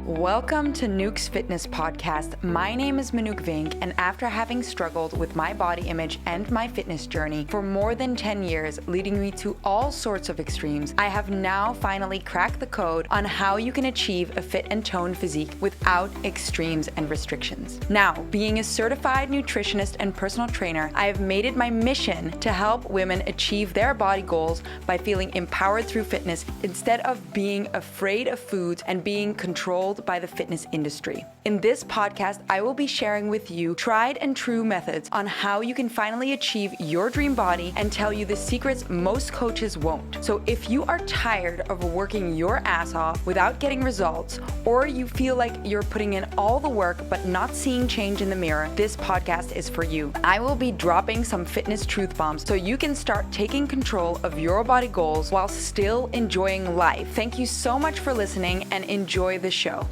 Welcome to Nuke's Fitness Podcast. My name is Manouk Vink, and after having struggled with my body image and my fitness journey for more than 10 years, leading me to all sorts of extremes, I have now finally cracked the code on how you can achieve a fit and toned physique without extremes and restrictions. Now, being a certified nutritionist and personal trainer, I have made it my mission to help women achieve their body goals by feeling empowered through fitness instead of being afraid of foods and being controlled by the fitness industry. In this podcast, I will be sharing with you tried and true methods on how you can finally achieve your dream body and tell you the secrets most coaches won't. So if you are tired of working your ass off without getting results, or you feel like you're putting in all the work but not seeing change in the mirror, this podcast is for you. I will be dropping some fitness truth bombs so you can start taking control of your body goals while still enjoying life. Thank you so much for listening and enjoy the show.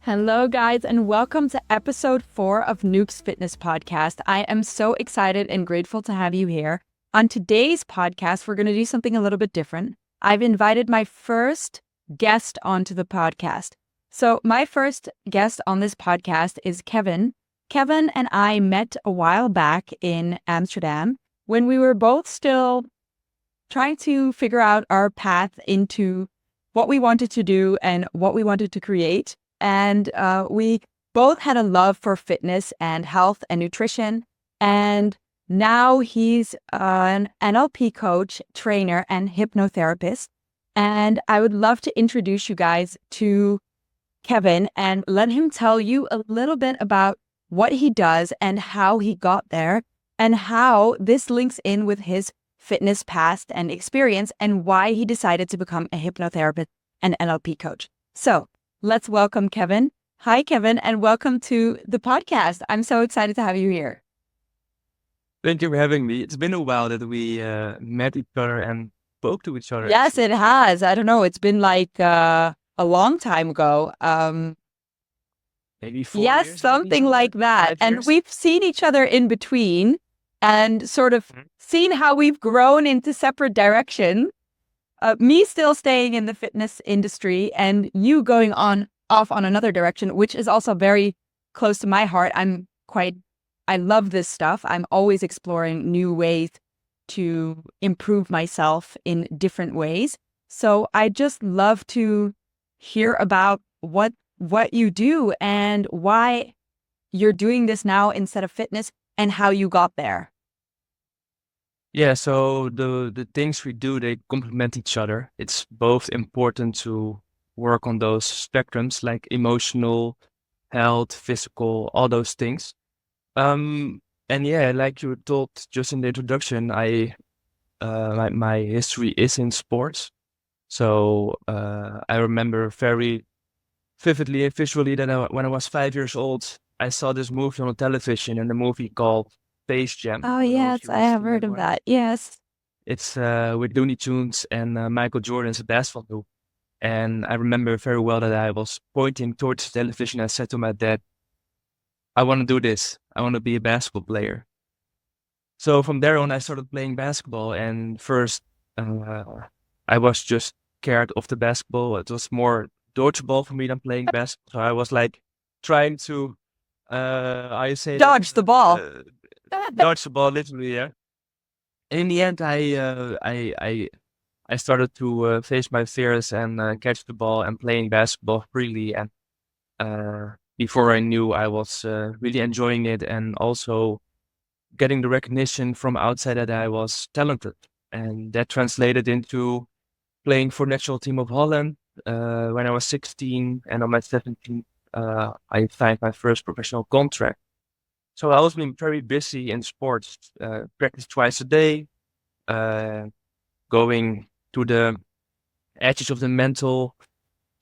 Hello, guys, and welcome to episode 4 of Nuke's Fitness Podcast. I am so excited and grateful to have you here. On today's podcast, we're going to do something a little bit different. I've invited my first guest onto the podcast. So my first guest on this podcast is Kevin. Kevin and I met a while back in Amsterdam when we were both still trying to figure out our path into what we wanted to do and what we wanted to create. And we both had a love for fitness and health and nutrition. And now he's an NLP coach, trainer, and hypnotherapist. And I would love to introduce you guys to Kevin and let him tell you a little bit about what he does and how he got there and how this links in with his fitness past and experience and why he decided to become a hypnotherapist and NLP coach. So let's welcome Kevin. Hi, Kevin, and welcome to the podcast. I'm so excited to have you here. Thank you for having me. It's been a while that we met each other and spoke to each other. Yes, it has. I don't know. It's been like a long time ago. Maybe 4 yes, years? something maybe? like that. 5 And years? we've seen each other in between and sort of seen how we've grown into separate directions. Me still staying in the fitness industry and you going off on another direction, which is also very close to my heart. I love this stuff. I'm always exploring new ways to improve myself in different ways. So I just love to hear about what you do and why you're doing this now instead of fitness and how you got there. Yeah, so the things we do, they complement each other. It's both important to work on those spectrums like emotional, health, physical, all those things. And yeah, like you told just in the introduction, my history is in sports. So I remember very vividly and visually that when I was 5 years old, I saw this movie on the television, and the movie called Space Jam. Oh, I don't know if yes, you've I have seen heard that of one. that. Yes. It's with Looney Tunes and Michael Jordan's basketball hoop. And I remember very well that I was pointing towards the television. I said to my dad, I want to do this. I want to be a basketball player. So from there on, I started playing basketball. And first, I was just scared of the basketball. It was more dodgeball for me than playing basketball. So I was like trying to, I say Dodge the ball. dodge the ball, literally, yeah. And in the end, I started to face my fears and catch the ball and playing basketball freely. And before I knew, I was really enjoying it and also getting the recognition from outside that I was talented. And that translated into playing for national team of Holland when I was 16, and on my 17th, I signed my first professional contract. So I was been very busy in sports, practice twice a day, going to the edges of the mental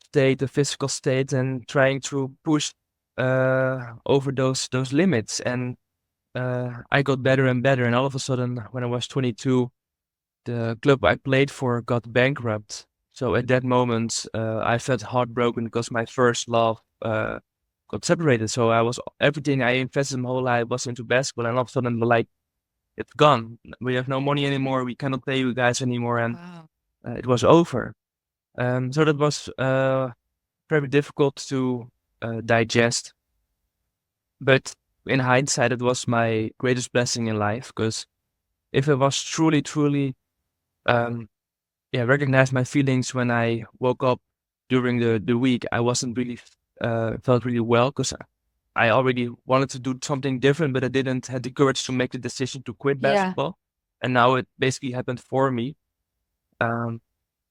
state, the physical state, and trying to push over those limits. And I got better and better. And all of a sudden, when I was 22, the club I played for got bankrupt. So at that moment, I felt heartbroken because my first love got separated. So everything I invested my whole life was into basketball, and all of a sudden, like, it's gone. We have no money anymore. We cannot pay you guys anymore, and Wow. it was over. So that was very difficult to digest. But in hindsight, it was my greatest blessing in life, because if I was truly um, recognize my feelings when I woke up during the week, I wasn't really felt really well, because I already wanted to do something different, but I didn't have the courage to make the decision to quit Yeah. basketball. And now it basically happened for me. Um,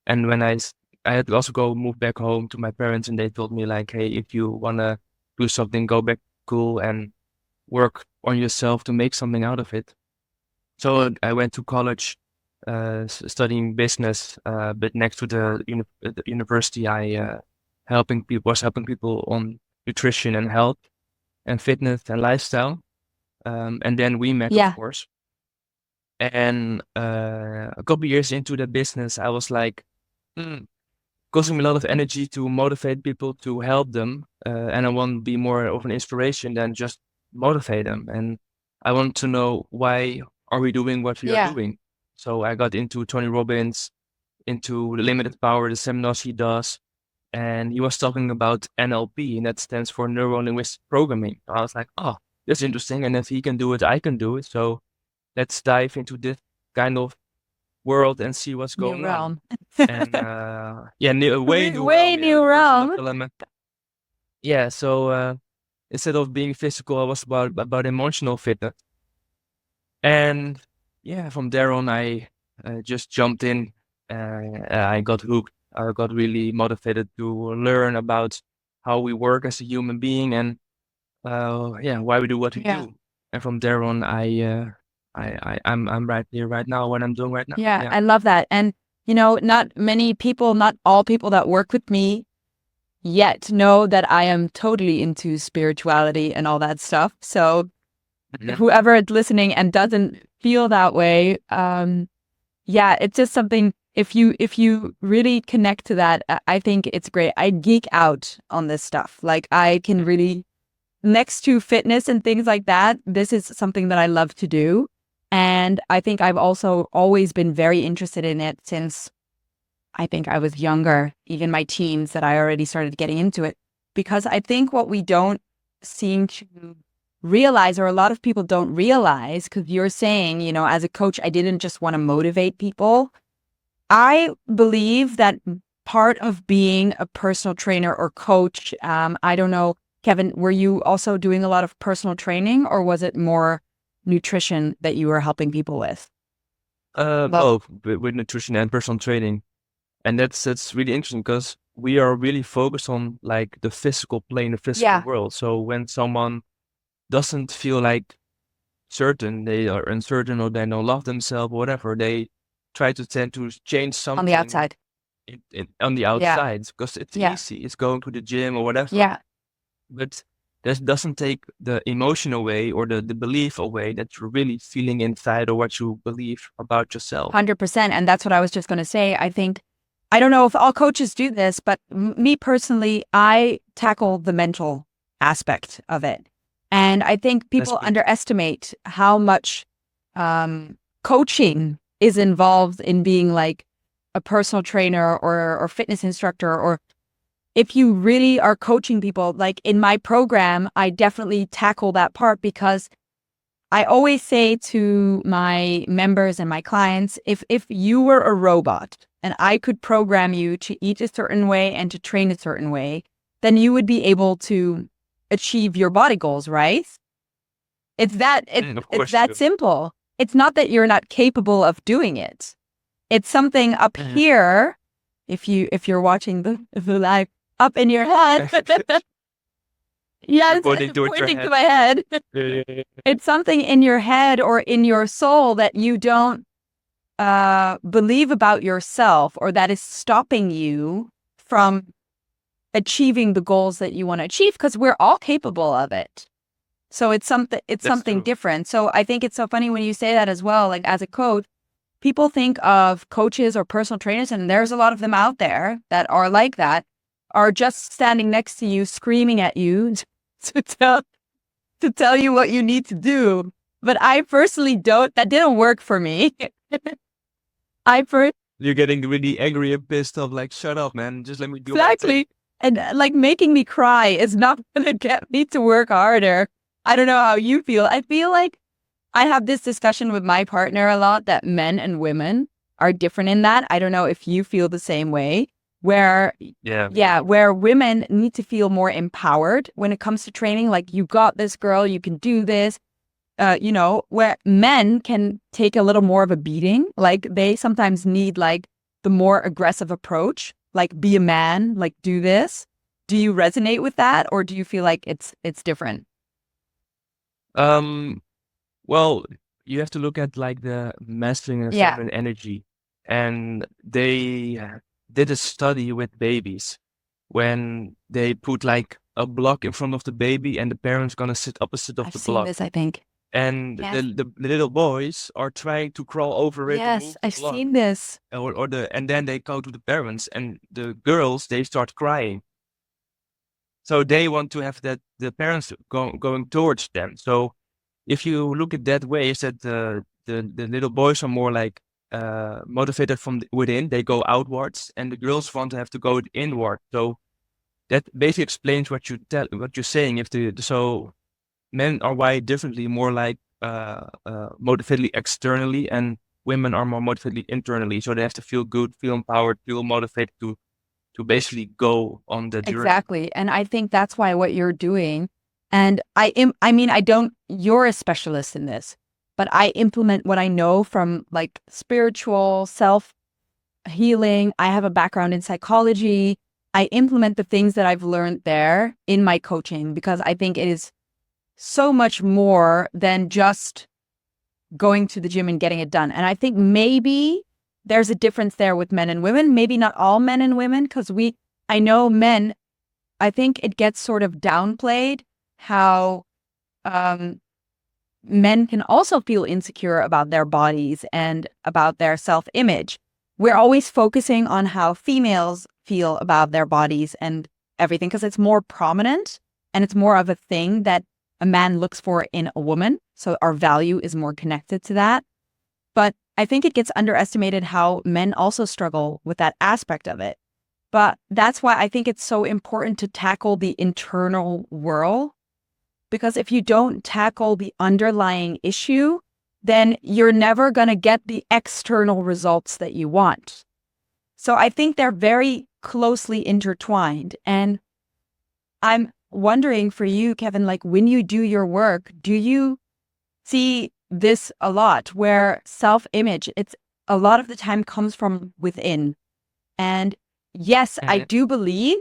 and when I had to also go move back home to my parents, and they told me like, hey, if you wanna do something, go back to school and work on yourself to make something out of it. So I went to college, studying business, but next to the university, I was helping people on nutrition and health and fitness and lifestyle. And then we met, of Yeah. course. And a couple years into the business, I was like, costing me a lot of energy to motivate people, to help them, and I want to be more of an inspiration than just motivate them. And I want to know, why are we doing what we are Yeah. doing? So I got into Tony Robbins, into the limited power, the seminars he does, and he was talking about NLP, and that stands for neuro linguistic programming. I was like, oh, that's interesting, and if he can do it, I can do it. So let's dive into this kind of world and see what's New going on. realm. And way new Way realm, yeah, new with personal realm. development. Yeah, so instead of being physical, I was about emotional fitness. And yeah, from there on, I just jumped in. I got hooked. I got really motivated to learn about how we work as a human being, and why we do what we Yeah. do. And from there on, I'm right here right now, what I'm doing right now. Yeah. Yeah. I love that. And, not many people, not all people that work with me yet know that I am totally into spirituality and all that stuff. So Mhm. whoever is listening and doesn't feel that way, yeah, it's just something. If you really connect to that, I think it's great. I geek out on this stuff. Like I can really, next to fitness and things like that, this is something that I love to do. And I think I've also always been very interested in it since I think I was younger, even my teens, that I already started getting into it. Because I think what we don't seem to realize, or a lot of people don't realize, because you're saying, as a coach, I didn't just want to motivate people. I believe that part of being a personal trainer or coach, I don't know, Kevin, were you also doing a lot of personal training, or was it more nutrition that you were helping people with? Love. Both with nutrition and personal training. And that's really interesting, because we are really focused on like the physical plane, the physical Yeah, world. So when someone doesn't feel like certain, they are uncertain, or they don't love themselves or whatever, they try to tend to change on the something outside. on the Yeah, outside, because it's yeah, easy. It's going to the gym or whatever. yeah. But that doesn't take the emotion away, or the belief away that you're really feeling inside, or what you believe about yourself. 100%. And that's what I was just going to say. I think, I don't know if all coaches do this, but me personally, I tackle the mental aspect of it. And I think That's people good. underestimate how much coaching is involved in being like a personal trainer or fitness instructor. Or if you really are coaching people, like in my program, I definitely tackle that part, because I always say to my members and my clients, if you were a robot and I could program you to eat a certain way and to train a certain way, then you would be able to achieve your body goals, right? It's that it, Of it's course you that do. simple. It's not that you're not capable of doing it. It's something up Mhm. here. If you're watching the live, up in your head. You're Yes, pointing towards your pointing to head. my head. Yeah. It's something in your head or in your soul that you don't believe about yourself, or that is stopping you from achieving the goals that you want to achieve, because we're all capable of it. So it's That's something true. different. So I think it's so funny when you say that as well. Like as a coach, people think of coaches or personal trainers, and there's a lot of them out there that are like that, are just standing next to you, screaming at you to tell you what you need to do. But I personally don't. That didn't work for me. I first You're getting really angry and pissed off, like, shut up, man. Just let me do my thing. exactly. And like making me cry is not going to get me to work harder. I don't know how you feel. I feel like I have this discussion with my partner a lot that men and women are different in that. I don't know if you feel the same way, where, Yeah. yeah, where women need to feel more empowered when it comes to training. Like, you got this, girl, you can do this. Where men can take a little more of a beating. Like, they sometimes need like the more aggressive approach, like be a man, like do this. Do you resonate with that, or do you feel like it's different? Um, well, you have to look at like the masculine and Yeah, feminine energy. And they did a study with babies when they put like a block in front of the baby and the parents gonna sit opposite of I've the seen block. this, I think. And Yes. the little boys are trying to crawl over it to Yes, move the I've block. seen this. And then they go to the parents and the girls, they start crying. So they want to have that the parents going towards them. So if you look at that way, is that the little boys are more like motivated from within, they go outwards, and the girls want to have to go inward. So that basically explains what you're saying. If so men are wired differently, more like motivated externally, and women are more motivated internally. So they have to feel good, feel empowered, feel motivated to basically go on the journey. Exactly. And I think that's why what you're doing, and I don't, you're a specialist in this, but I implement what I know from like spiritual self healing. I have a background in psychology. I implement the things that I've learned there in my coaching because I think it is so much more than just going to the gym and getting it done. And I think maybe there's a difference there with men and women, maybe not all men and women, because I know men, I think it gets sort of downplayed how um, men can also feel insecure about their bodies and about their self-image. We're always focusing on how females feel about their bodies and everything because it's more prominent and it's more of a thing that a man looks for in a woman. So our value is more connected to that. But I think it gets underestimated how men also struggle with that aspect of it. But that's why I think it's so important to tackle the internal world, because if you don't tackle the underlying issue, then you're never going to get the external results that you want. So I think they're very closely intertwined. And I'm wondering for you, Kevin, like when you do your work, do you see this a lot where self-image, it's a lot of the time comes from within? And yes, I do believe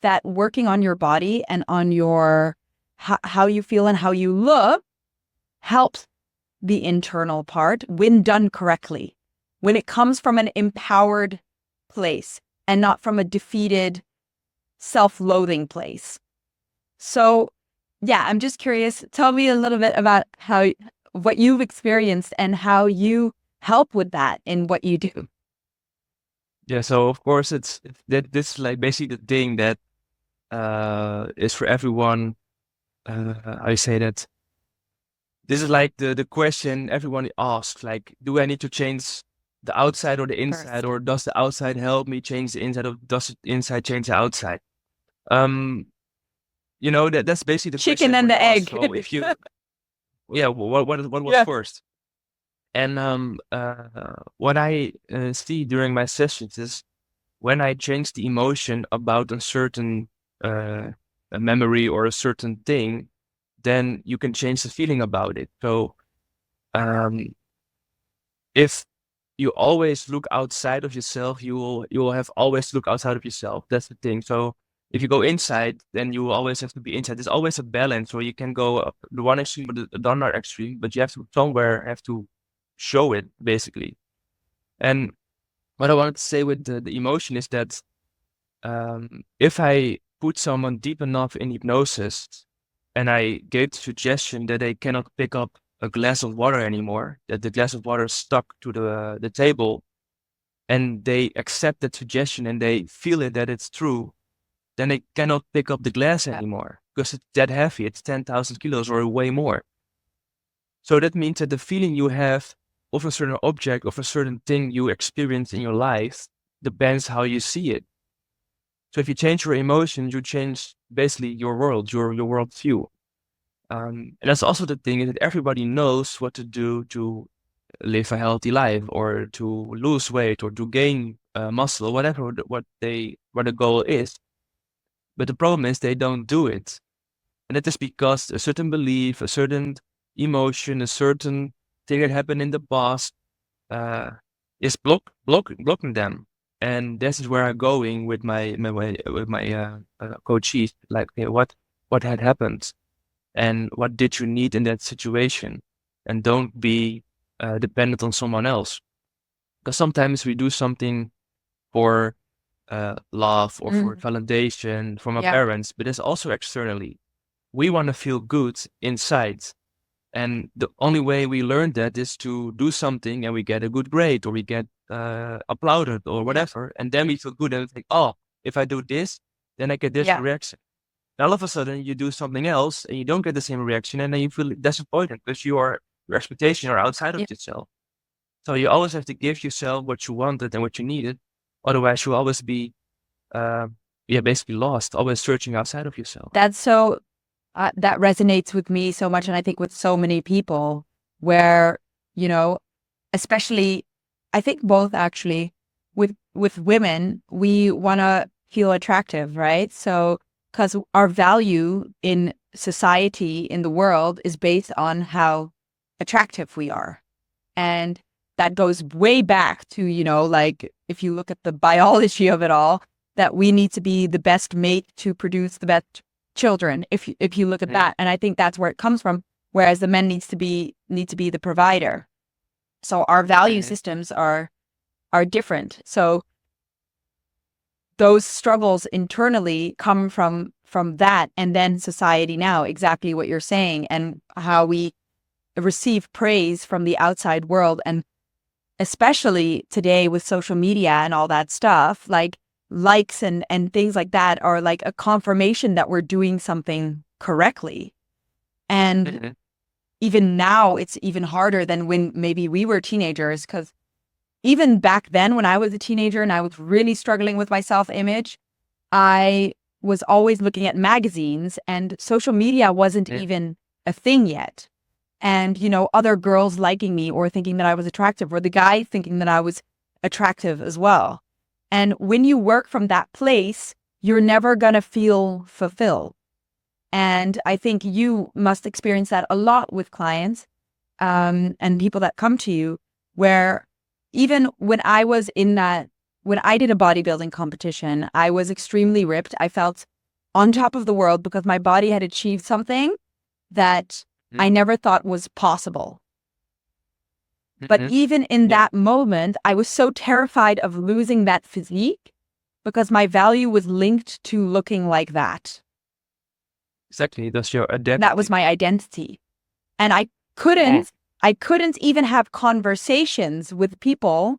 that working on your body and on your how you feel and how you look helps the internal part when done correctly, when it comes from an empowered place and not from a defeated, self-loathing place. So, yeah, I'm just curious. Tell me a little bit about what you've experienced and how you help with that in what you do. Yeah, so of course that this is like basically the thing that is for everyone. I say that this is like the question everyone asks, like, do I need to change the outside or the inside, First. or does the outside help me change the inside, or does the inside change the outside? Um, that's basically the Chicken question and everyone the asks. egg. So if you, yeah, what was Yeah. first? And what I see during my sessions is when I change the emotion about a certain a memory or a certain thing, then you can change the feeling about it. So um, if you always look outside of yourself, you will have always look outside of yourself. That's the thing. So if you go inside, then you will always have to be inside. There's always a balance, or you can go the one extreme or the other extreme, but you have to somewhere have to show it basically. And what I wanted to say with the emotion is that if I put someone deep enough in hypnosis and I gave the suggestion that they cannot pick up a glass of water anymore, that the glass of water is stuck to the table, and they accept that suggestion and they feel it that it's true, then they cannot pick up the glass anymore because it's that heavy. It's 10,000 kilos or way more. So that means that the feeling you have of a certain object, of a certain thing you experience in your life, depends how you see it. So if you change your emotions, you change basically your world, your worldview. And that's also the thing, is that everybody knows what to do to live a healthy life, or to lose weight, or to gain muscle, whatever what the goal is. But the problem is they don't do it. And that is because a certain belief, a certain emotion, a certain thing that happened in the past uh, is blocking them. And this is where I'm going with my coachees. Like, okay, what had happened, and what did you need in that situation, and don't be dependent on someone else. Because sometimes we do something for love, or for validation from our parents, but it's also externally. We want to feel good inside. And the only way we learn that is to do something and we get a good grade, or we get applauded, or whatever. And then we feel good and we think, oh, if I do this, then I get this reaction. And all of a sudden you do something else and you don't get the same reaction, and then you feel disappointed because your expectations are outside of yourself. So you always have to give yourself what you wanted and what you needed. Otherwise you'll always be basically lost, always searching outside of yourself. That's so, that resonates with me so much. And I think with so many people where, especially, I think both actually, with women, we want to feel attractive, right? So, because our value in society, in the world, is based on how attractive we are. And that goes way back to, like, if you look at the biology of it all, that we need to be the best mate to produce the best children, if you look at that. And I think that's where it comes from, whereas the men need to be the provider. So our value systems are different. So those struggles internally come from that, and then society now, exactly what you're saying, and how we receive praise from the outside world. And especially today with social media and all that stuff, like likes and things like that are like a confirmation that we're doing something correctly. And even now it's even harder than when maybe we were teenagers, because even back then when I was a teenager and I was really struggling with my self-image, I was always looking at magazines, and social media wasn't even a thing yet. And, other girls liking me or thinking that I was attractive, or the guy thinking that I was attractive as well. And when you work from that place, you're never going to feel fulfilled. And I think you must experience that a lot with clients and people that come to you, where even when I was when I did a bodybuilding competition, I was extremely ripped. I felt on top of the world because my body had achieved something that I never thought was possible. But even in that moment, I was so terrified of losing that physique because my value was linked to looking like that. Exactly. That's your identity. That was my identity. And I couldn't even have conversations with people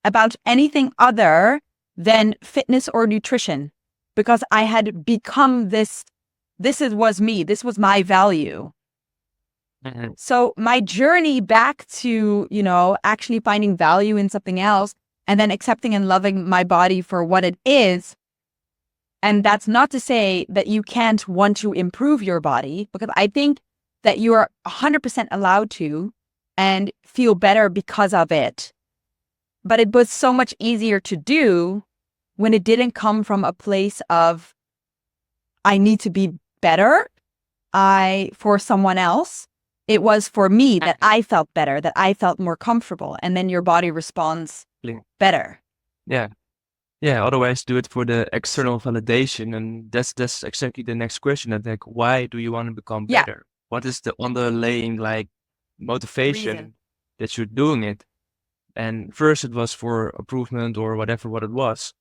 about anything other than fitness or nutrition, because I had become this was me. This was my value. So my journey back to, actually finding value in something else, and then accepting and loving my body for what it is. And that's not to say that you can't want to improve your body, because I think that you are 100% allowed to and feel better because of it. But it was so much easier to do when it didn't come from a place of, I need to be better for someone else. It was for me that I felt better, that I felt more comfortable, and then your body responds better. Yeah. Otherwise, do it for the external validation, and that's exactly the next question. I think, why do you want to become better? What is the underlying motivation that you're doing it? And first it was for improvement or whatever what it was,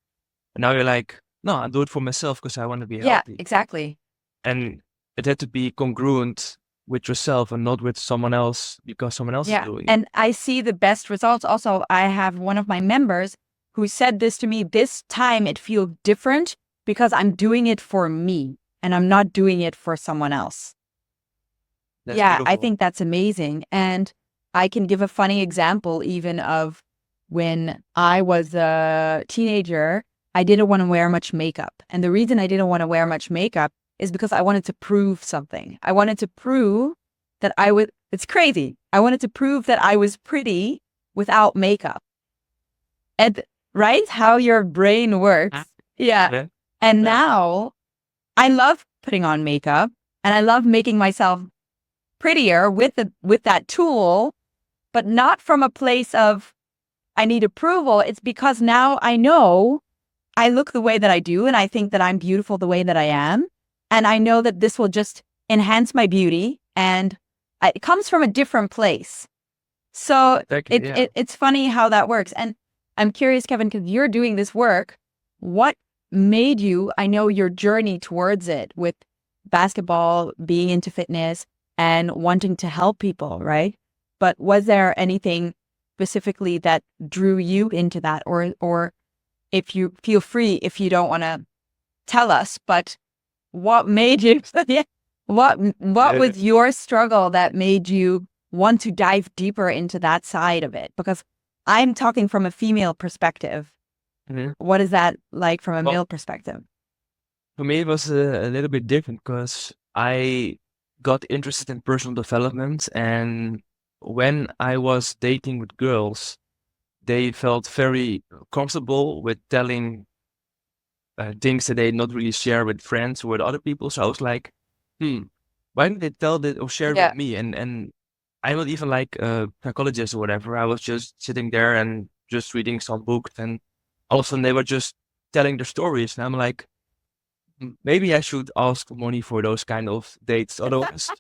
and now you're like, no, I do it for myself because I want to be healthy. Yeah, exactly. And it had to be congruent with yourself and not with someone else because someone else is doing it. And I see the best results. Also, I have one of my members who said this to me: this time it feels different because I'm doing it for me and I'm not doing it for someone else. That's beautiful. I think that's amazing. And I can give a funny example even of when I was a teenager I didn't want to wear much makeup. And the reason I didn't want to wear much makeup is because I wanted to prove something. I wanted to prove that it's crazy. I wanted to prove that I was pretty without makeup. And right? How your brain works. Yeah. Yeah. And Yeah. now I love putting on makeup and I love making myself prettier with that tool, but not from a place of I need approval. It's because now I know I look the way that I do and I think that I'm beautiful the way that I am. And I know that this will just enhance my beauty and it comes from a different place. So Exactly. Yeah. it's funny how that works. And I'm curious, Kevin, because you're doing this work, what made you, I know your journey towards it with basketball, being into fitness and wanting to help people, right? But was there anything specifically that drew you into that? Or if you feel free, if you don't want to tell us, but what made you, what was your struggle that made you want to dive deeper into that side of it? Because I'm talking from a female perspective. Mhm. What is that like from a Well, male perspective? for me, it was a little bit different because I got interested in personal development. And when I was dating with girls, they felt very comfortable with telling things that they not really share with friends or with other people. So I was like, why don't they tell that or share with Yeah. me? And I'm not even like a psychologist or whatever. I was just sitting there and just reading some books, and all of a sudden they were just telling their stories. And I'm like, maybe I should ask for money for those kind of dates. Otherwise,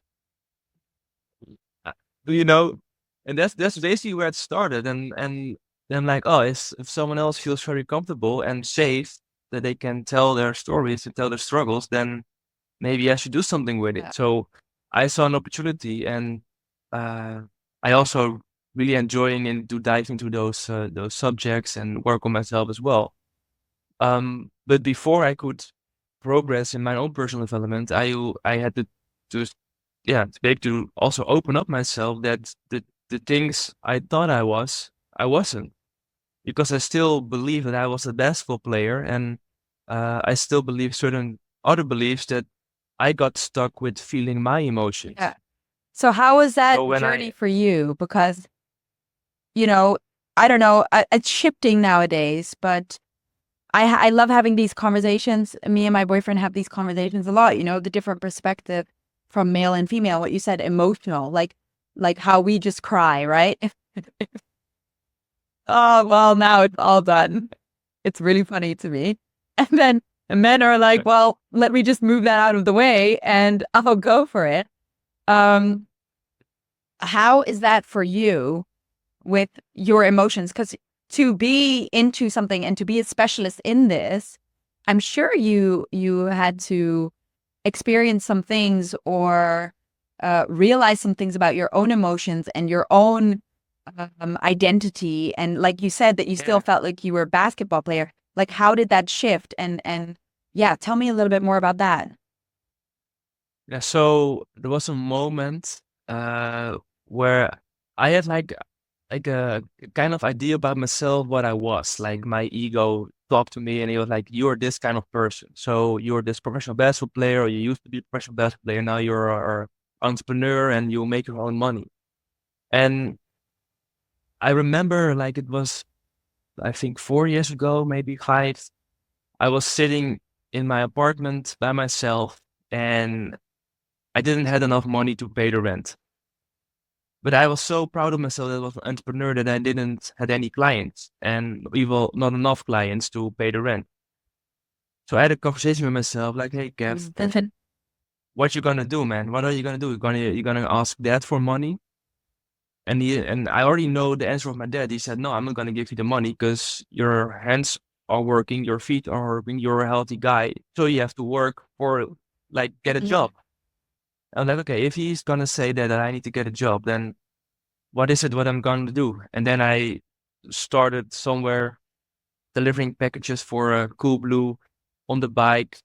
uh, do you know? And that's basically where it started. And then I'm like, oh, if someone else feels very comfortable and safe that they can tell their stories and tell their struggles, then maybe I should do something with Yeah. it. So I saw an opportunity, and uh, I also really enjoying to dive into those subjects and work on myself as well. But before I could progress in my own personal development, I had to yeah, to be able to also open up myself that the things I thought I wasn't, because I still believe that I was a basketball player, and I still believe certain other beliefs that I got stuck with feeling my emotions. Yeah. So how was that So when journey for you? Because, you know, I don't know, it's shifting nowadays, but I love having these conversations. Me and my boyfriend have these conversations a lot, the different perspective from male and female, what you said, emotional, like how we just cry, right? Oh, well, now it's all done. It's really funny to me. And then men are like, well, let me just move that out of the way and I'll go for it. Um, how is that for you with your emotions? Because to be into something and to be a specialist in this, I'm sure you had to experience some things or realize some things about your own emotions and your own identity. And like you said, that you still yeah, felt like you were a basketball player. Like, how did that shift? And yeah, tell me a little bit more about that. yeah. So there was a moment uh, where I had like a kind of idea about myself, what I was. Like my ego talked to me, and he was like, "You're this kind of person. So you're this professional basketball player, or you used to be a professional basketball player. Now you're a entrepreneur, and you make your own money." And I remember like it was, I think 4 years ago, maybe five. I was sitting in my apartment by myself, and I didn't have enough money to pay the rent. But I was so proud of myself that I was an entrepreneur that I didn't had any clients, and even not enough clients to pay the rent. So I had a conversation with myself, like, "Hey, Kev, what you gonna do, man? What are you gonna do? You gonna ask dad for money?" And I already know the answer of my dad. He said, "No, I'm not gonna give you the money because your hands are working, your feet are working, you're a healthy guy, so you have to work for like get a job." I'm like, okay, if he's gonna say that I need to get a job, then what I'm gonna do? And then I started somewhere delivering packages for Coolblue on the bike.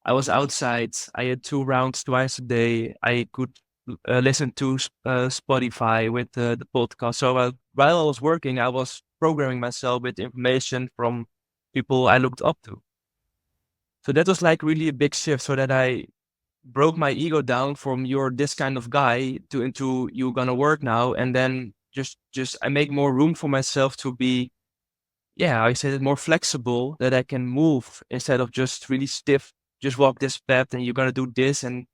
I was outside. I had 2 rounds twice a day. I could listen to Spotify with the podcast. So while I was working, I was programming myself with information from people I looked up to. So that was like really a big shift, so that I broke my ego down from you're this kind of guy to into you're gonna work now, and then just I make more room for myself to be, yeah, I said it, more flexible, that I can move instead of just really stiff, just walk this path and you're gonna do this and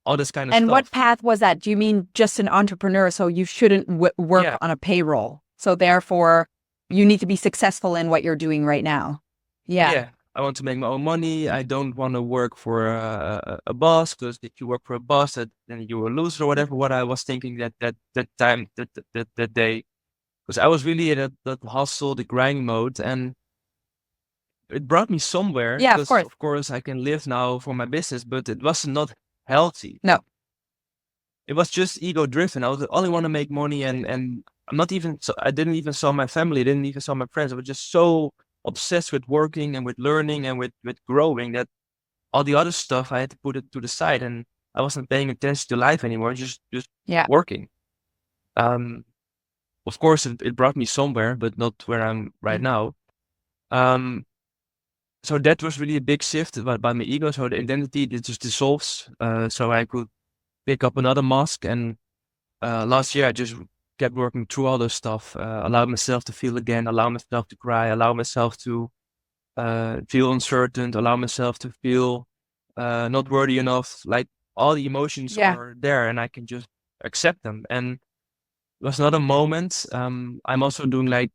all this kind of And what stuff. path was that? Do you mean just an entrepreneur? So you shouldn't work Yeah, on a payroll. So therefore, you need to be successful in what you're doing right now. Yeah. yeah. I want to make my own money. I don't want to work for a boss, because if you work for a boss, then you will lose or whatever. What I was thinking that time that day, because I was really in that hustle, the grind mode, and it brought me somewhere. Yeah, of Because course. of course I can live now for my business, but it was not healthy. No. It was just ego driven. I only want to make money, and I'm not even. So I didn't even saw my family. I didn't even saw my friends. I was just so obsessed with working and with learning and with growing, that all the other stuff I had to put it to the side, and I wasn't paying attention to life anymore. Just Yeah. working. Um, of course, it brought me somewhere, but not where I'm right now. Um, so that was really a big shift by my ego. So the identity, it just dissolves. So I could pick up another mask, and last year I just kept working through all this stuff, allow myself to feel again, allow myself to cry, allow myself to feel uncertain, allow myself to feel not worthy enough. Like, all the emotions Yeah. are there, and I can just accept them. And it was not a moment. I'm also doing like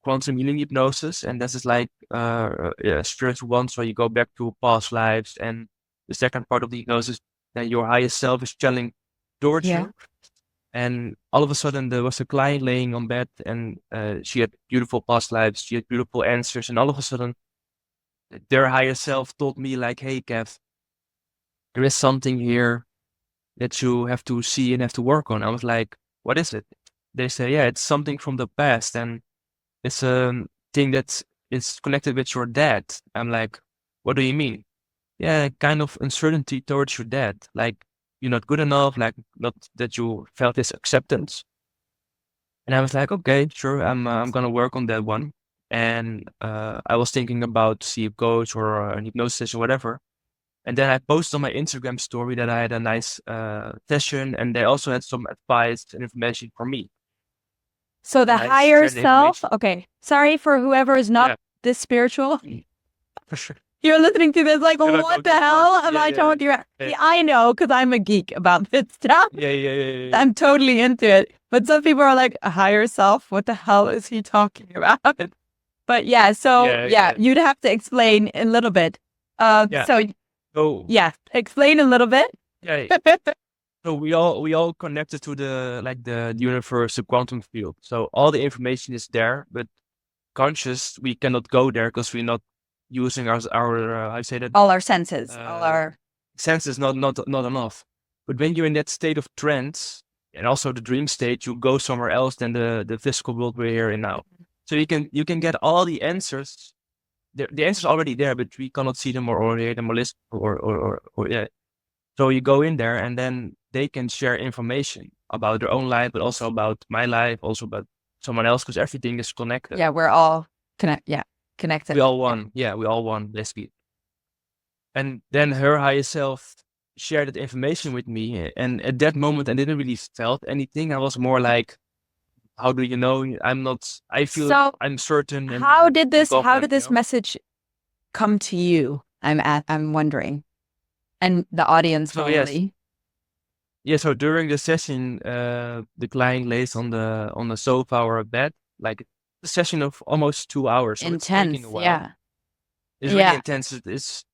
quantum healing hypnosis, and this is like yeah, spiritual one. So you go back to past lives, and the second part of the hypnosis, that your highest self is channeling towards Yeah. you. And all of a sudden, there was a client laying on bed, and she had beautiful past lives. She had beautiful answers, and all of a sudden, their higher self told me, like, "Hey, Kev, there is something here that you have to see and have to work on." I was like, "What is it?" They say, "Yeah, it's something from the past, and it's a thing that is connected with your dad." I'm like, "What do you mean?" "Yeah, kind of uncertainty towards your dad, like you're not good enough, like not that you felt this acceptance." And I was like, "Okay, sure, I'm gonna work on that one." And I was thinking about see a coach or an hypnosis or whatever. And then I posted on my Instagram story that I had a nice session, and they also had some advice and information for me. So the And I higher shared the self, information. okay. Sorry for whoever is not Yeah, this spiritual. for sure. You're listening to this like, No, no, go, what the keep going. hell am Yeah, I yeah, talking about? yeah, See, I know because I'm a geek about this stuff. yeah, yeah, yeah, yeah, yeah. I'm totally into it. But some people are like, a higher self? What the hell is he talking about? But yeah, so Yeah, yeah, yeah, you'd have to explain a little bit. yeah. So So yeah, explain a little bit. yeah, so we all connected to the like the universe, the quantum field. So all the information is there, but conscious we cannot go there because we're not using our I say that All our senses, all uh, our sense is not enough. But when you're in that state of trance, and also the dream state, you go somewhere else than the physical world we're here in now. So you can get all the answers. The answers are already there, but we cannot see them or hear them or listen or yeah. So you go in there, and then they can share information about their own life, but also about my life, also about someone else, because everything is connected. yeah, we're all We connected. all Yeah. won. Yeah, we all won, basically. And then her higher self shared that information with me. And at that moment, I didn't really felt anything. I was more like, how do you know? I'm not, I feel So I'm certain and how did confident, this message come to you? I'm wondering. And the audience So yes. probably. Yeah. So during the session, the client lays on the sofa or a bed, like a session of almost 2 hours. So it's taking a Intense. while. Yeah. It's really Yeah. intense. It's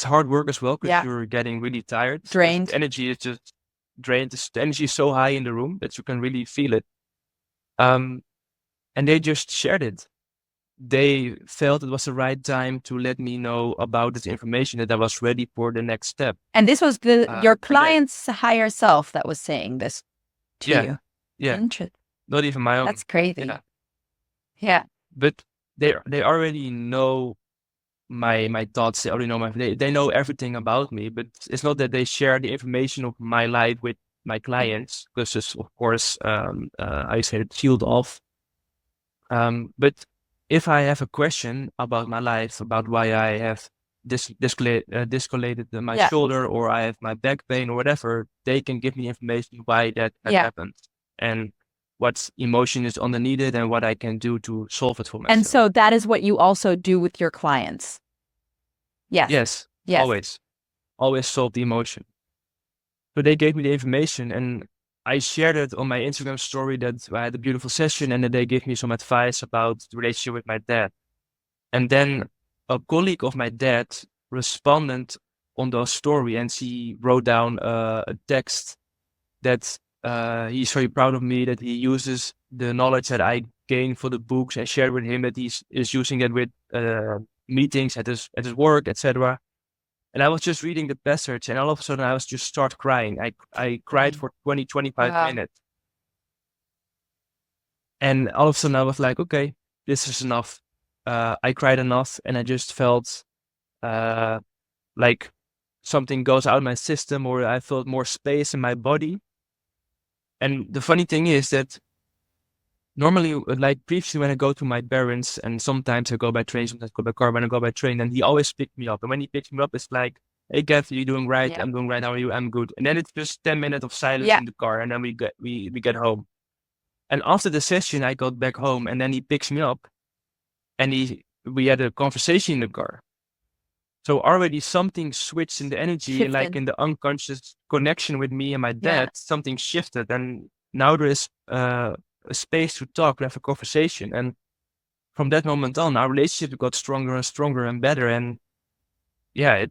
hard work as well, because Yeah. you're getting really tired, because the Drained. energy is just drained. The energy is so high in the room that you can really feel it. Um, and they just shared it. They felt it was the right time to let me know about this information, that I was ready for the next step. And this was your And they, client's higher self that was saying this to yeah, you. yeah, Interesting. not even my own. That's crazy. Yeah, Yeah. but they already know my thoughts. They already know they know everything about me, but it's not that they share the information of my life with my clients, because it's of course I say it sealed off. But if I have a question about my life, about why I have discolated my Yeah. shoulder, or I have my back pain or whatever, they can give me information why that Yeah. happened and what emotion is underneath it and what I can do to solve it for And myself. so that is what you also do with your clients. Yes. Yes, Yes. always solve the emotion. So they gave me the information, and I shared it on my Instagram story that I had a beautiful session, and that they gave me some advice about the relationship with my dad. And then a colleague of my dad responded on the story, and she wrote down a text that he's very proud of me, that he uses the knowledge that I gained for the books and shared with him, that is using it with meetings at his work, etc. And I was just reading the passage, and all of a sudden I was just start crying. I cried for 25 Wow. minutes. And all of a sudden I was like, okay, this is enough. I cried enough, and I just felt like something goes out of my system, or I felt more space in my body. And the funny thing is that normally, like previously, when I go to my parents, and sometimes I go by train, sometimes I go by car. When I go by train, and he always picks me up. And when he picks me up, it's like, "Hey, Kev, you doing right? Yeah. I'm doing right. How are you? I'm good." And then it's just 10 minutes of silence Yeah. in the car, and then we get home. And after the session, I got back home, and then he picks me up, and we had a conversation in the car. So already something switched in the energy, like Shifted. in the unconscious connection with me and my Yeah. dad, something shifted. And now there is a space to talk, to have a conversation. And from that moment on, our relationship got stronger and stronger and better. And yeah,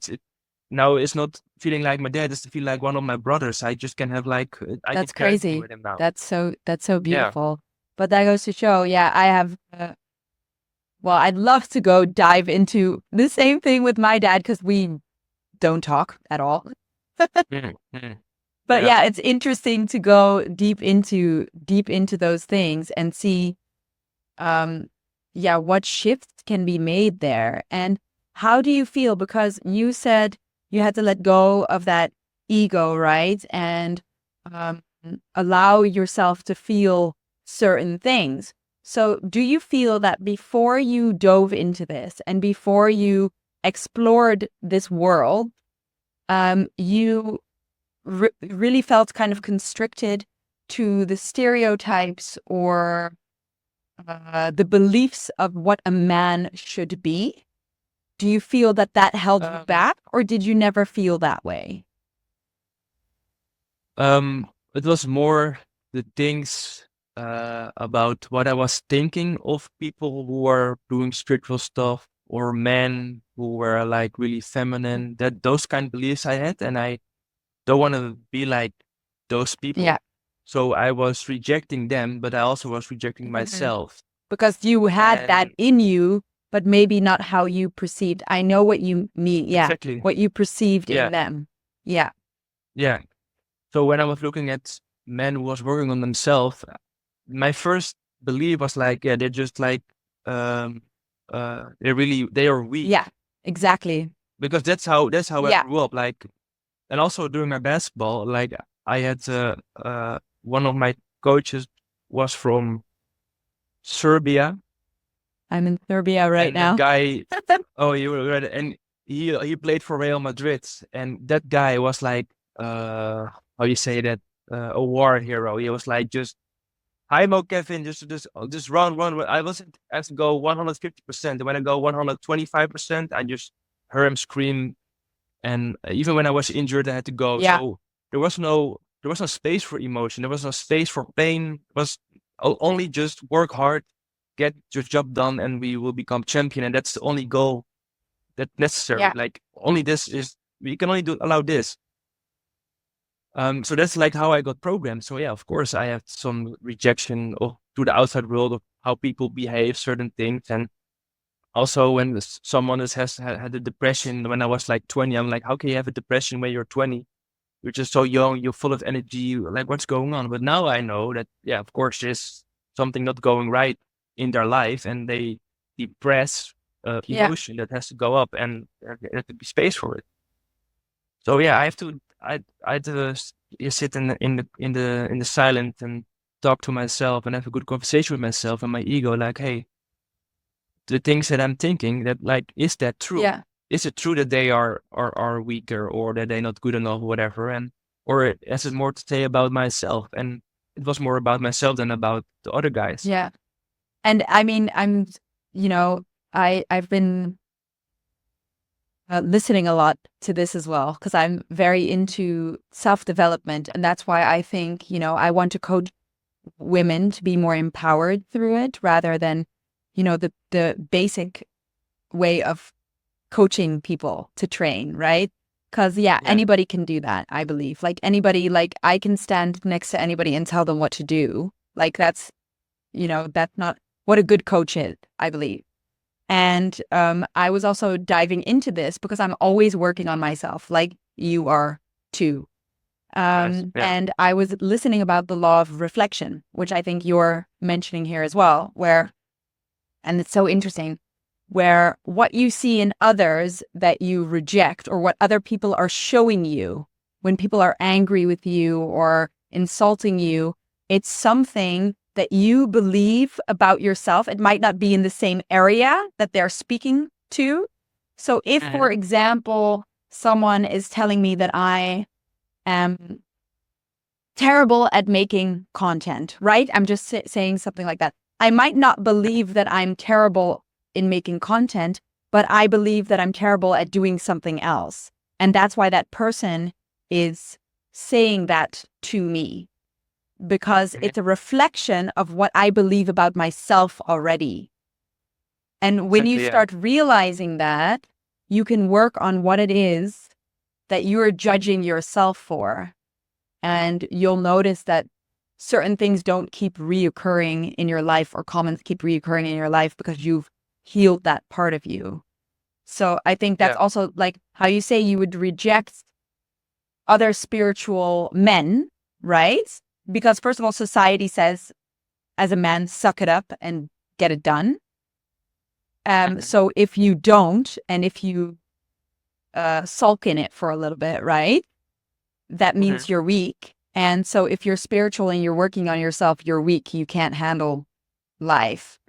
now it's not feeling like my dad, it's feeling like one of my brothers. I just can have like, I can That's share everything crazy. with him now. That's so Yeah. beautiful. But that goes to show, yeah, I have well, I'd love to go dive into the same thing with my dad because we don't talk at all. Mm, mm. But Yeah. yeah, it's interesting to go deep into those things and see yeah, what shifts can be made there. And how do you feel? Because you said you had to let go of that ego, right? And um, allow yourself to feel certain things. So, do you feel that before you dove into this and before you explored this world, you really felt kind of constricted to the stereotypes or the beliefs of what a man should be? Do you feel that that held you back, or did you never feel that way? It was more the things about what I was thinking of people who were doing spiritual stuff, or men who were like really feminine, that those kind of beliefs I had, and I don't want to be like those people. Yeah. So I was rejecting them, but I also was rejecting Mhm. myself. Because you had that And in you, but maybe not how you perceived. I know what you mean. Yeah. exactly, What you perceived yeah, in them. Yeah. yeah. So when I was looking at men who was working on themselves, my first belief was like, yeah, they're just like, um, they are weak, Yeah. Exactly. because that's how I Yeah. grew up. Like, and also during my basketball, like I had one of my coaches was from Serbia, I'm in Serbia right and that now. guy, oh, you were right, and he played for Real Madrid, and that guy was like, how you say that, a war hero. He was like just, "Hi, Mo Kevin, just run." I have to go 150%. And when I go 125%, I just heard him scream. And even when I was injured, I had to go. Yeah. So there was no space for emotion. There was no space for pain. It was only just work hard, get your job done, and we will become champion. And that's the only goal that's necessary. Yeah. Like, only this is, we can only allow this. So that's like how I got programmed. So yeah, of course, I have some rejection to the outside world of how people behave, certain things. And also when someone had a depression when I was like 20, I'm like, how can you have a depression when you're 20? You're just so young, you're full of energy. Like, what's going on? But now I know that, yeah, of course, there's something not going right in their life, and they depress Yeah. emotion that has to go up, and there has to be space for it. So yeah, I had to sit in the silence and talk to myself and have a good conversation with myself and my ego. Like, hey, the things that I'm thinking, that like, is that true? Yeah. Is it true that they are weaker, or that they're not good enough, or whatever? Or has it more to say about myself? And it was more about myself than about the other guys. Yeah. And I mean, you know, I've been listening a lot to this as well, because I'm very into self-development. And that's why I think, I want to coach women to be more empowered through it rather than, the basic way of coaching people to train, right? Because, yeah, Yeah. anybody can do that, I believe. Like anybody, like I can stand next to anybody and tell them what to do. Like that's not what a good coach is, I believe. And I was also diving into this because I'm always working on myself, like you are too. Yes. Yeah. And I was listening about the law of reflection, which I think you're mentioning here as well, and it's so interesting, where what you see in others that you reject, or what other people are showing you when people are angry with you or insulting you, it's something that you believe about yourself. It might not be in the same area that they're speaking to. So if, for example, someone is telling me that I am terrible at making content, right? I'm just saying something like that. I might not believe that I'm terrible in making content, but I believe that I'm terrible at doing something else. And that's why that person is saying that to me, because it's a reflection of what I believe about myself already. And when you Exactly. Yeah. start realizing that, you can work on what it is that you're judging yourself for. And you'll notice that certain things don't keep reoccurring in your life, or comments keep reoccurring in your life, because you've healed that part of you. So I think that's Yeah. also like how you say you would reject other spiritual men, right? Because first of all, society says, as a man, suck it up and get it done. So if you don't, and if you sulk in it for a little bit, right? That means you're weak. And so if you're spiritual and you're working on yourself, you're weak. You can't handle life.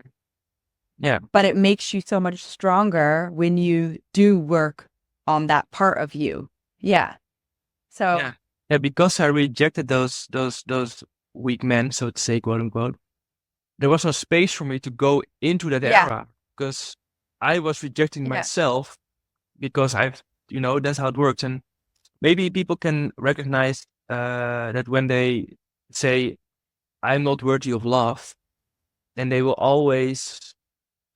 Yeah. But it makes you so much stronger when you do work on that part of you. Yeah. So, Yeah. Yeah. Because I rejected those weak men, so to say, quote unquote, there was no space for me to go into that yeah. era, because I was rejecting Yeah. myself, because that's how it works. And maybe people can recognize that when they say, I'm not worthy of love, then they will always,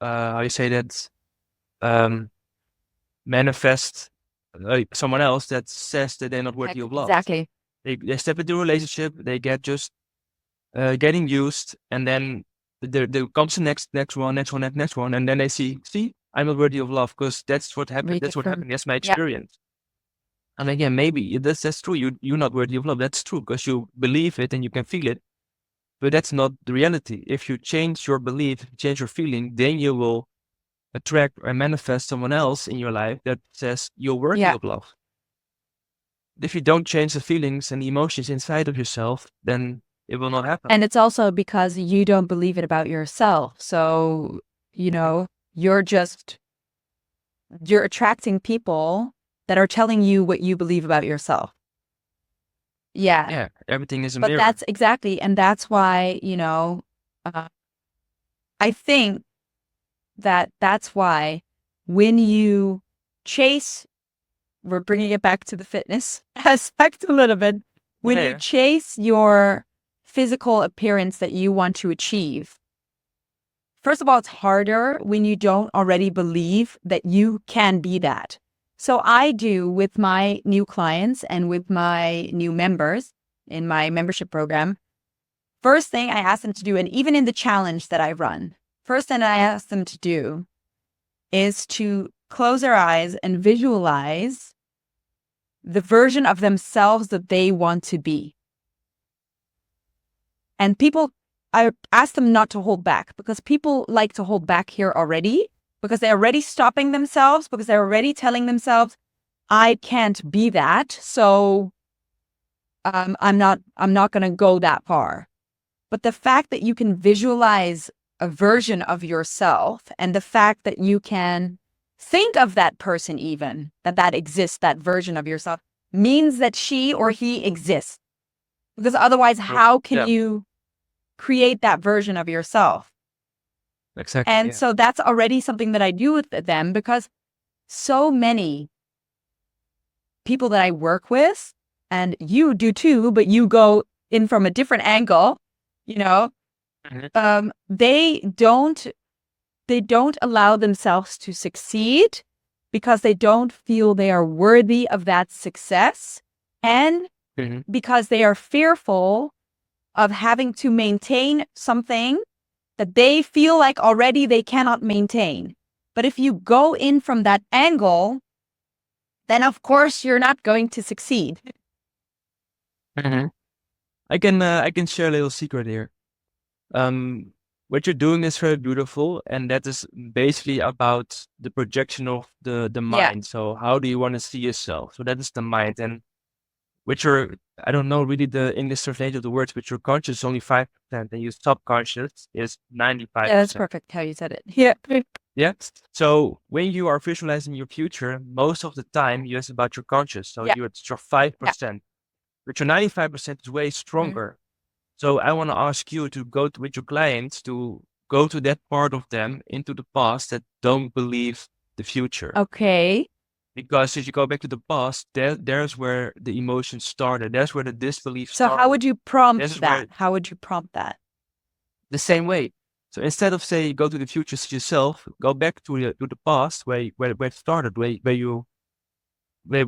how you say that, um, manifest someone else that says that they're not worthy of love. Exactly. They step into a relationship, they get just getting used, and then there comes the next one, and then they see, I'm not worthy of love, because that's what happened. That's what Reconfirm. happened. That's my Yeah. experience. And again, maybe that's true. You're not worthy of love. That's true, because you believe it and you can feel it. But that's not the reality. If you change your belief, change your feeling, then you will attract or manifest someone else in your life that says you're worthy Yeah. of love. If you don't change the feelings and the emotions inside of yourself, then it will not happen. And it's also because you don't believe it about yourself. So, you're attracting people that are telling you what you believe about yourself. Yeah. Yeah, everything is a But mirror. that's exactly, and that's why, I think that's why when you chase, we're bringing it back to the fitness aspect a little bit. When you Yeah. chase your physical appearance that you want to achieve, first of all, it's harder when you don't already believe that you can be that. So I do with my new clients and with my new members in my membership program. First thing I ask them to do, and even in the challenge that I run, first thing I ask them to do is to close their eyes and visualize the version of themselves that they want to be. And I ask them not to hold back, because people like to hold back here already, because they're already stopping themselves, because they're already telling themselves, I can't be that. So I'm not going to go that far. But the fact that you can visualize a version of yourself, and the fact that you can think of that person, even that exists, that version of yourself, means that she or he exists. Because otherwise, how can you create that version of yourself? Exactly. And so that's already something that I do with them, because so many people that I work with, and you do too, but you go in from a different angle, they don't allow themselves to succeed because they don't feel they are worthy of that success, and because they are fearful of having to maintain something that they feel like already they cannot maintain. But if you go in from that angle, then of course you're not going to succeed. I can share a little secret here. What you're doing is very beautiful, and that is basically about the projection of the mind. So how do you want to see yourself? So that is the mind, and with your, I don't know really the English translation of the words, but your conscious is only 5%, and your subconscious is 95%. Yeah, that's perfect how you said it. Yeah. Yeah. So when you are visualizing your future, most of the time it's about your conscious. So it's your 5%, but your 95% is way stronger. So I want to ask you to go with your clients to go to that part of them into the past that don't believe the future. Okay. Because if you go back to the past, there's where the emotions started. There's where the disbelief started. So how would you prompt that? How would you prompt that? The same way. So instead of say go to the future yourself, go back to the past where it started, where your how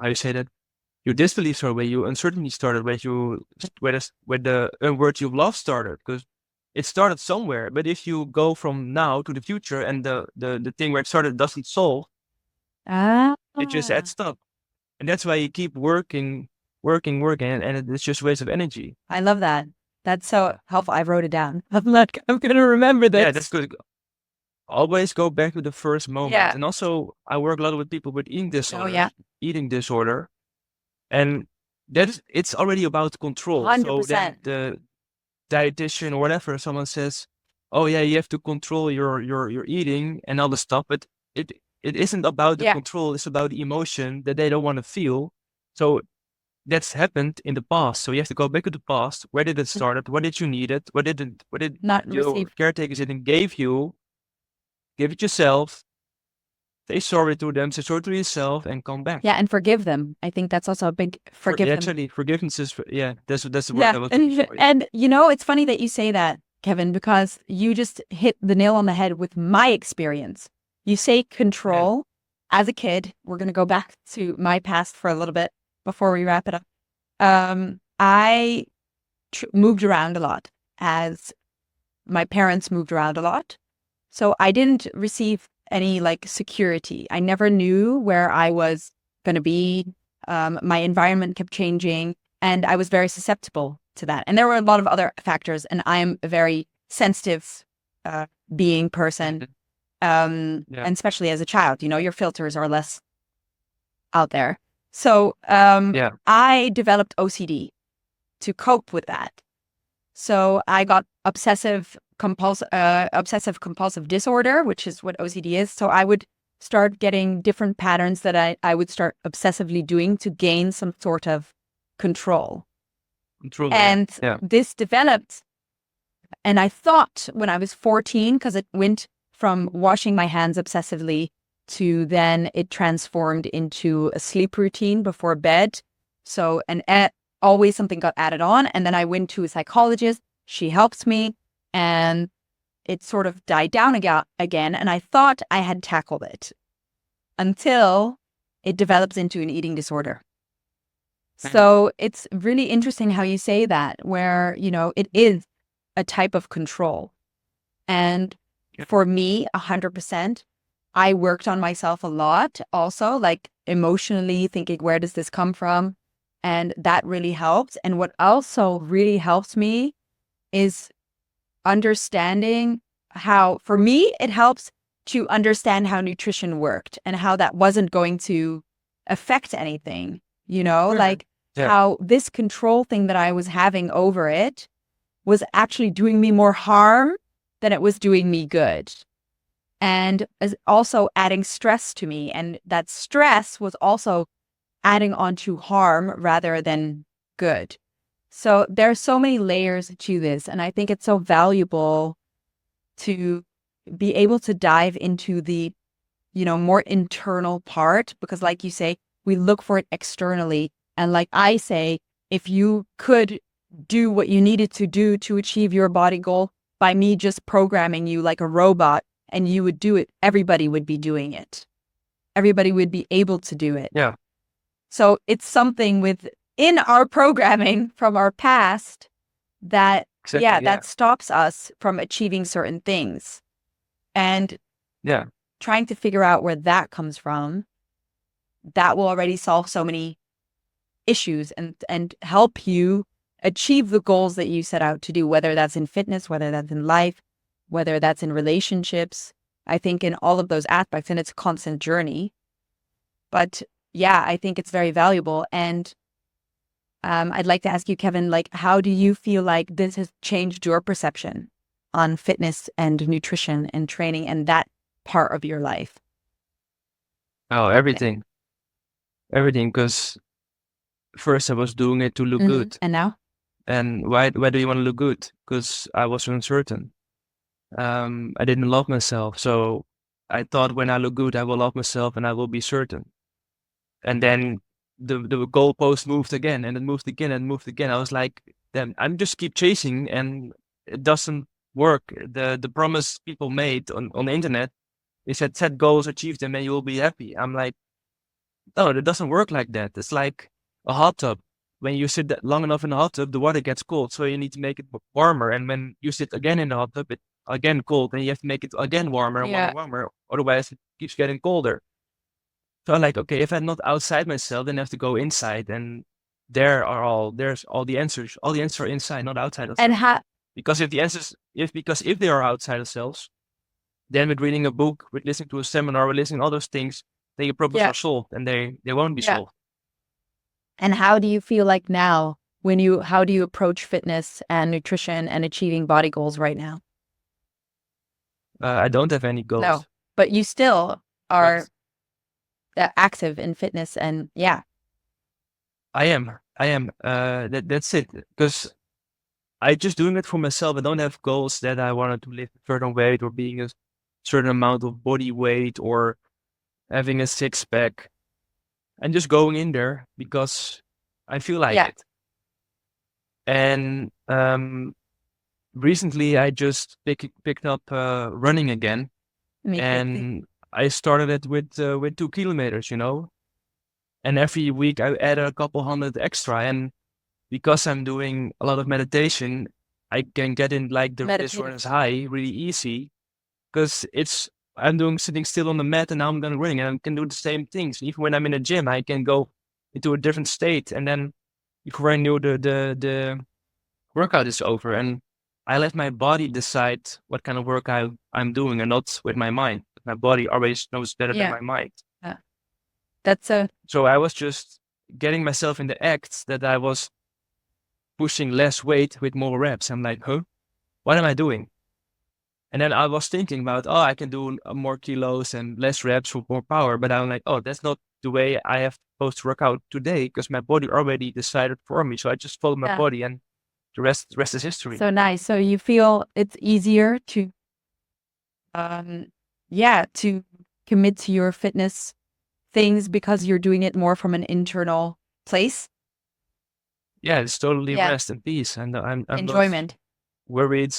you say that, your disbelief started, where your uncertainty started, where the word you love started, because it started somewhere. But if you go from now to the future and the thing where it started doesn't solve, it just adds up. And that's why you keep working, and it's just waste of energy. I love that. That's so helpful. I wrote it down. I'm going to remember this. Yeah, that's good. Always go back to the first moment. Yeah. And also, I work a lot with people with eating disorder. Oh, yeah. Eating disorder. And it's already about control. 100%. So then the dietitian or whatever, someone says, oh yeah, you have to control your eating and all the stuff, but it isn't about the control, it's about the emotion that they don't want to feel. So that's happened in the past. So you have to go back to the past. Where did it start? What did you need it? What did not your receive caretakers didn't give you? Give it yourself. Say sorry to them, say sorry to yourself, and come back. Yeah, and forgive them. I think that's also a big forgiveness. Actually, forgiveness is that's the word I was looking for. And it's funny that you say that, Kevin, because you just hit the nail on the head with my experience. You say control. As a kid, we're going to go back to my past for a little bit before we wrap it up. I moved around a lot, as my parents moved around a lot. So I didn't receive any security. I never knew where I was going to be. My environment kept changing, and I was very susceptible to that. And there were a lot of other factors, and I'm a very sensitive person. And especially as a child, your filters are less out there. So I developed OCD to cope with that. So I got obsessive compulsive disorder, which is what OCD is. So I would start getting different patterns that I would start obsessively doing to gain some sort of control. And this developed, and I thought when I was 14, because it went from washing my hands obsessively to then it transformed into a sleep routine before bed. So, always something got added on. And then I went to a psychologist. She helped me, and it sort of died down again. And I thought I had tackled it until it develops into an eating disorder. So it's really interesting how you say that, where, it is a type of control. And for me, 100%, I worked on myself a lot also, emotionally thinking, where does this come from? And that really helped. And what also really helps me is understanding how, for me, it helps to understand how nutrition worked and how that wasn't going to affect anything, how this control thing that I was having over it was actually doing me more harm than it was doing me good. And is also adding stress to me. And that stress was also adding on to harm rather than good. So there are so many layers to this. And I think it's so valuable to be able to dive into the, more internal part, because like you say, we look for it externally. And like I say, if you could do what you needed to do to achieve your body goal by me just programming you like a robot and you would do it, everybody would be doing it. Everybody would be able to do it. Yeah. So it's something within our programming from our past that, Exactly. that stops us from achieving certain things. And Yeah. trying to figure out where that comes from, that will already solve so many issues and help you achieve the goals that you set out to do, whether that's in fitness, whether that's in life, whether that's in relationships. I think in all of those aspects, and it's a constant journey. But yeah, I think it's very valuable. And I'd like to ask you, Kevin, like, how do you feel like this has changed your perception on fitness and nutrition and training and that part of your life? Oh, everything. Everything. Because first I was doing it to look good. And now? And why do you want to look good? Because I was uncertain. I didn't love myself. So I thought when I look good, I will love myself and I will be certain. And then the goalpost moved again and it moved again and moved again. I was like, damn, I'm just keep chasing and it doesn't work. The promise people made on the internet, they said set goals, achieve them, and you will be happy. I'm like, no, it doesn't work like that. It's like a hot tub. When you sit that long enough in the hot tub, the water gets cold, so you need to make it warmer. And when you sit again in the hot tub, it again cold, and you have to make it again warmer and warmer. Otherwise, it keeps getting colder. So I'm like, okay, if I'm not outside myself, then I have to go inside, and there's all the answers. All the answers are inside, not outside ourselves. And Because if they are outside ourselves, then with reading a book, with listening to a seminar, with listening to all those things, then your problems are solved, and they won't be solved. And how do you feel like now how do you approach fitness and nutrition and achieving body goals right now? I don't have any goals. No, but you still are active in fitness and I am. That's it. Because I just doing it for myself. I don't have goals that I wanted to lift a certain weight or being a certain amount of body weight or having a six pack. I'm just going in there because I feel like it. And recently I just picked up running again. And I started it with 2 kilometers, and every week I add a couple hundred extra. And because I'm doing a lot of meditation, I can get in like the resistance high really easy because I'm sitting still on the mat and now I'm going running and I can do the same things. Even when I'm in a gym, I can go into a different state. And then before I knew the workout is over, and I let my body decide what kind of work I'm doing and not with my mind. My body always knows better than my mind. So I was just getting myself in the act that I was pushing less weight with more reps. I'm like, what am I doing? And then I was thinking about, I can do more kilos and less reps for more power. But I'm like, that's not the way I have supposed to work out today because my body already decided for me. So I just follow my body and the rest is history. So nice. So you feel it's easier to, to commit to your fitness things because you're doing it more from an internal place? Yeah, it's totally rest and peace. And I'm enjoyment. Not worried.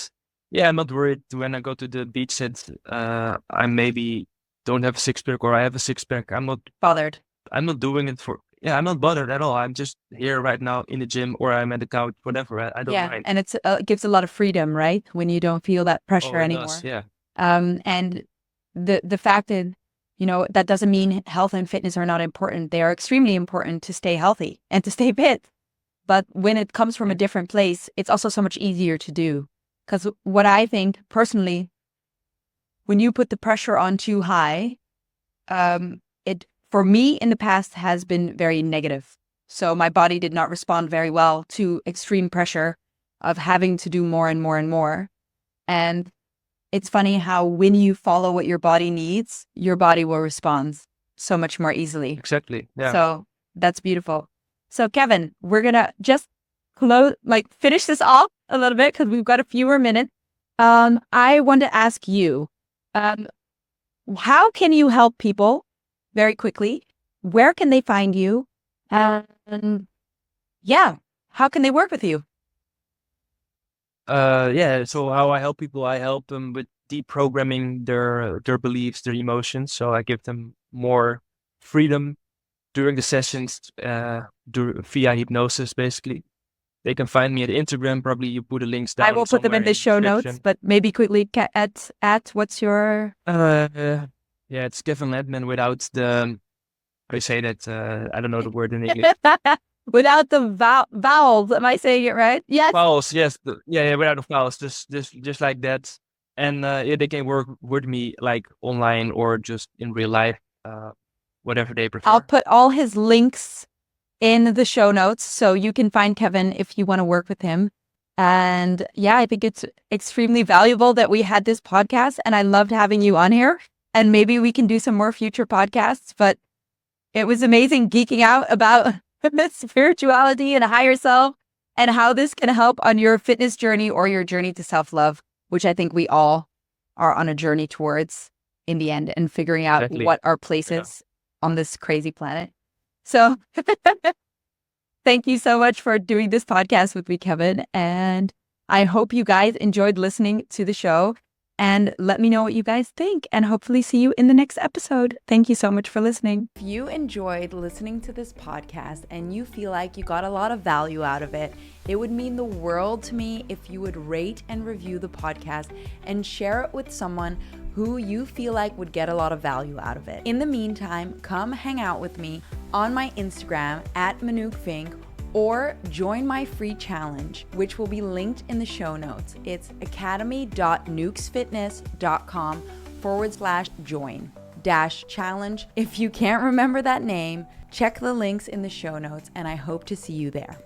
Yeah, I'm not worried when I go to the beach that I maybe don't have a six pack or I have a six pack. I'm not bothered. I'm not doing it I'm not bothered at all. I'm just here right now in the gym or I'm at the couch, whatever. I don't mind. And it gives a lot of freedom, right? When you don't feel that pressure anymore. Does, yeah. And the fact that, that doesn't mean health and fitness are not important. They are extremely important to stay healthy and to stay fit. But when it comes from a different place, it's also so much easier to do. Because what I think personally, when you put the pressure on too high, it, for me in the past, has been very negative. So my body did not respond very well to extreme pressure. of having to do more and more and more. And it's funny how when you follow what your body needs, your body will respond so much more easily. Exactly. Yeah. So that's beautiful. So Kevin, we're going to just finish this off a little bit because we've got a few more minutes. I want to ask you, how can you help people very quickly? Where can they find you? And yeah, how can they work with you? So how I help people, I help them with deprogramming their beliefs, their emotions. So I give them more freedom during the sessions, via hypnosis, basically. They can find me at Instagram. Probably you put the links down. I will put them in the show notes, but maybe quickly at what's your... Yeah, it's Kevin Landman without the, how you say that? I don't know the word in English. Without the vowels. Am I saying it right? Yes. Vowels, yes. Yeah, without the vowels, just like that. And yeah, they can work with me like online or just in real life, whatever they prefer. I'll put all his links in the show notes so you can find Kevin if you want to work with him. And yeah, I think it's extremely valuable that we had this podcast, and I loved having you on here. And maybe we can do some more future podcasts, but it was amazing geeking out about spirituality and higher self and how this can help on your fitness journey or your journey to self-love, which I think we all are on a journey towards in the end, and figuring out what our place is on this crazy planet. So thank you so much for doing this podcast with me, Kevin. And I hope you guys enjoyed listening to the show. And let me know what you guys think, and hopefully see you in the next episode. Thank you so much for listening. If you enjoyed listening to this podcast and you feel like you got a lot of value out of it, it would mean the world to me if you would rate and review the podcast and share it with someone who you feel like would get a lot of value out of it. In the meantime, come hang out with me on my Instagram at @ManoukVink, or join my free challenge, which will be linked in the show notes. It's academy.nukesfitness.com/join-challenge. If you can't remember that name, check the links in the show notes, and I hope to see you there.